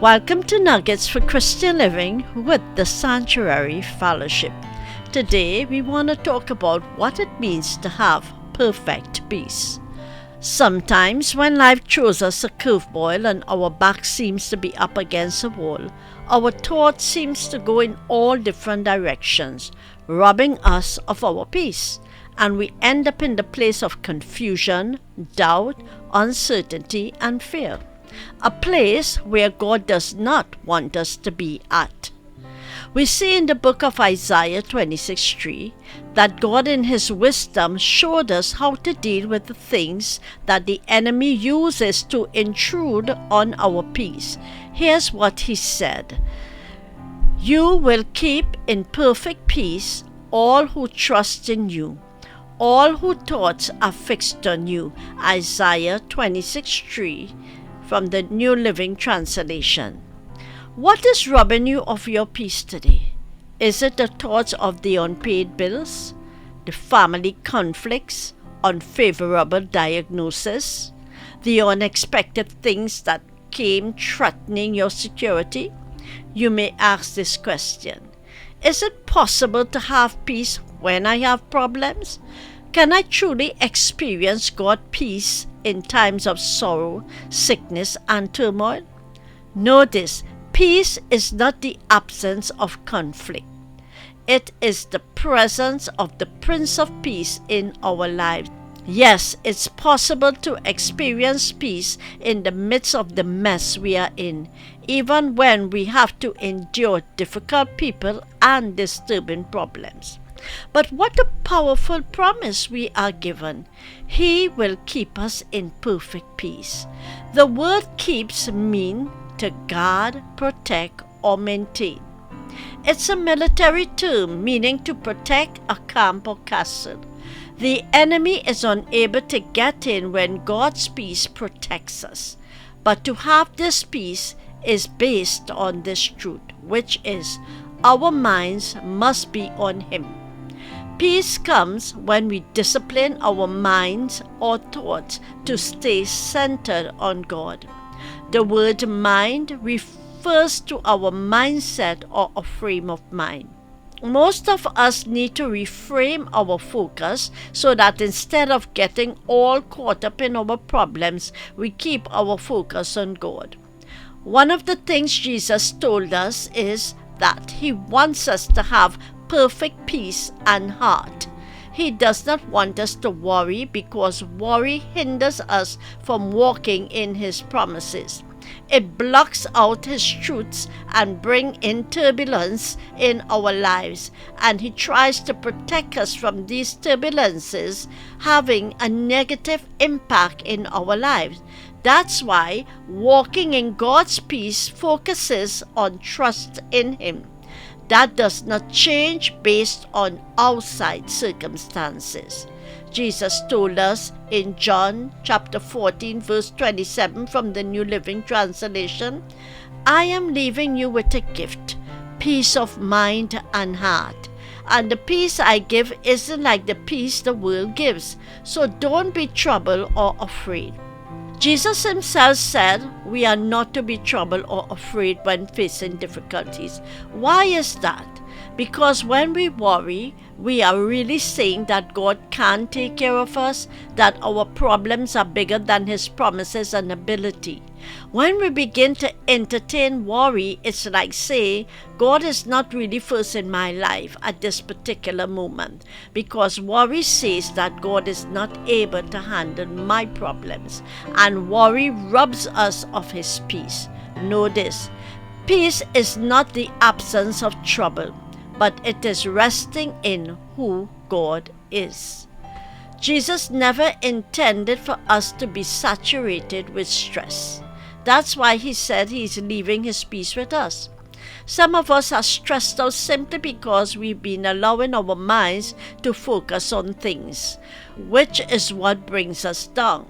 Welcome to Nuggets for Christian Living with the Sanctuary Fellowship. Today we want to talk about what it means to have perfect peace. Sometimes when life throws us a curveball and our back seems to be up against a wall, our thoughts seems to go in all different directions, robbing us of our peace, and we end up in the place of confusion, doubt, uncertainty, and fear. A place where God does not want us to be at. We see in the book of Isaiah 26:3 that God in His wisdom showed us how to deal with the things that the enemy uses to intrude on our peace. Here's what He said: "You will keep in perfect peace all who trust in you, all whose thoughts are fixed on you." Isaiah 26:3 from the New Living Translation. What is robbing you of your peace today? Is it the thoughts of the unpaid bills, the family conflicts, unfavorable diagnosis, the unexpected things that came threatening your security? You may ask this question: is it possible to have peace when I have problems? Can I truly experience God's peace in times of sorrow, sickness, and turmoil? Notice, peace is not the absence of conflict. It is the presence of the Prince of Peace in our lives. Yes, it's possible to experience peace in the midst of the mess we are in, even when we have to endure difficult people and disturbing problems. But what a powerful promise we are given. He will keep us in perfect peace. The word keeps mean to guard, protect, or maintain. It's a military term meaning to protect a camp or castle. The enemy is unable to get in when God's peace protects us. But to have this peace is based on this truth, which is our minds must be on Him. Peace comes when we discipline our minds or thoughts to stay centered on God. The word mind refers to our mindset or a frame of mind. Most of us need to reframe our focus so that instead of getting all caught up in our problems, we keep our focus on God. One of the things Jesus told us is that He wants us to have perfect peace and heart. He does not want us to worry because worry hinders us from walking in His promises. It blocks out His truths and brings in turbulence in our lives, and He tries to protect us from these turbulences having a negative impact in our lives. That's why walking in God's peace focuses on trust in Him. That does not change based on outside circumstances. Jesus told us in John chapter 14 verse 27 from the New Living Translation, "I am leaving you with a gift, peace of mind and heart. And the peace I give isn't like the peace the world gives, so don't be troubled or afraid." Jesus Himself said we are not to be troubled or afraid when facing difficulties. Why is that? Because when we worry, we are really saying that God can't take care of us, that our problems are bigger than His promises and ability. When we begin to entertain worry, it's like saying, God is not really first in my life at this particular moment, because worry says that God is not able to handle my problems, and worry robs us of His peace. Know this, peace is not the absence of trouble, but it is resting in who God is. Jesus never intended for us to be saturated with stress. That's why He said He's leaving His peace with us. Some of us are stressed out simply because we've been allowing our minds to focus on things, which is what brings us down.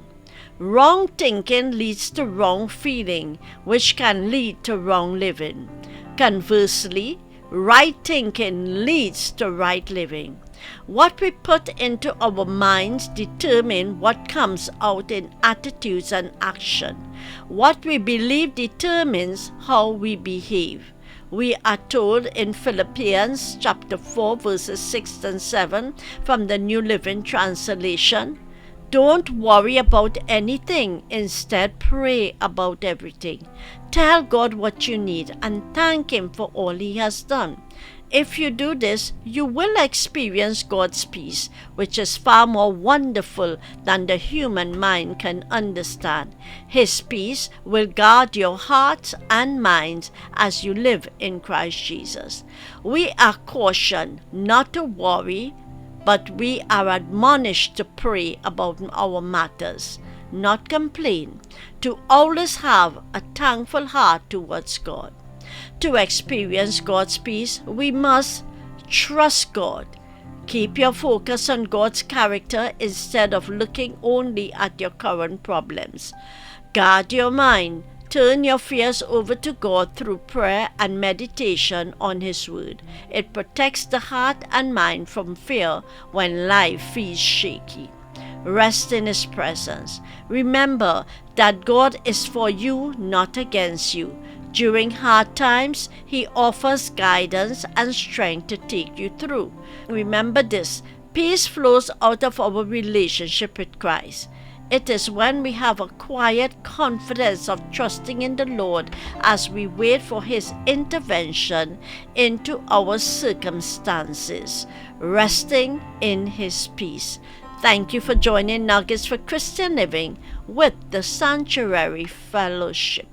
Wrong thinking leads to wrong feeling, which can lead to wrong living. Conversely, right thinking leads to right living. What we put into our minds determines what comes out in attitudes and action. What we believe determines how we behave. We are told in Philippians chapter 4 verses 6 and 7 from the New Living Translation, "Don't worry about anything. Instead, pray about everything. Tell God what you need and thank Him for all He has done. If you do this, you will experience God's peace, which is far more wonderful than the human mind can understand. His peace will guard your hearts and minds as you live in Christ Jesus." We are cautioned not to worry, but we are admonished to pray about our matters, not complain, to always have a thankful heart towards God. To experience God's peace, we must trust God. Keep your focus on God's character instead of looking only at your current problems. Guard your mind. Turn your fears over to God through prayer and meditation on His Word. It protects the heart and mind from fear when life feels shaky. Rest in His presence. Remember that God is for you, not against you. During hard times, He offers guidance and strength to take you through. Remember this: peace flows out of our relationship with Christ. It is when we have a quiet confidence of trusting in the Lord as we wait for His intervention into our circumstances, resting in His peace. Thank you for joining Nuggets for Christian Living with the Sanctuary Fellowship.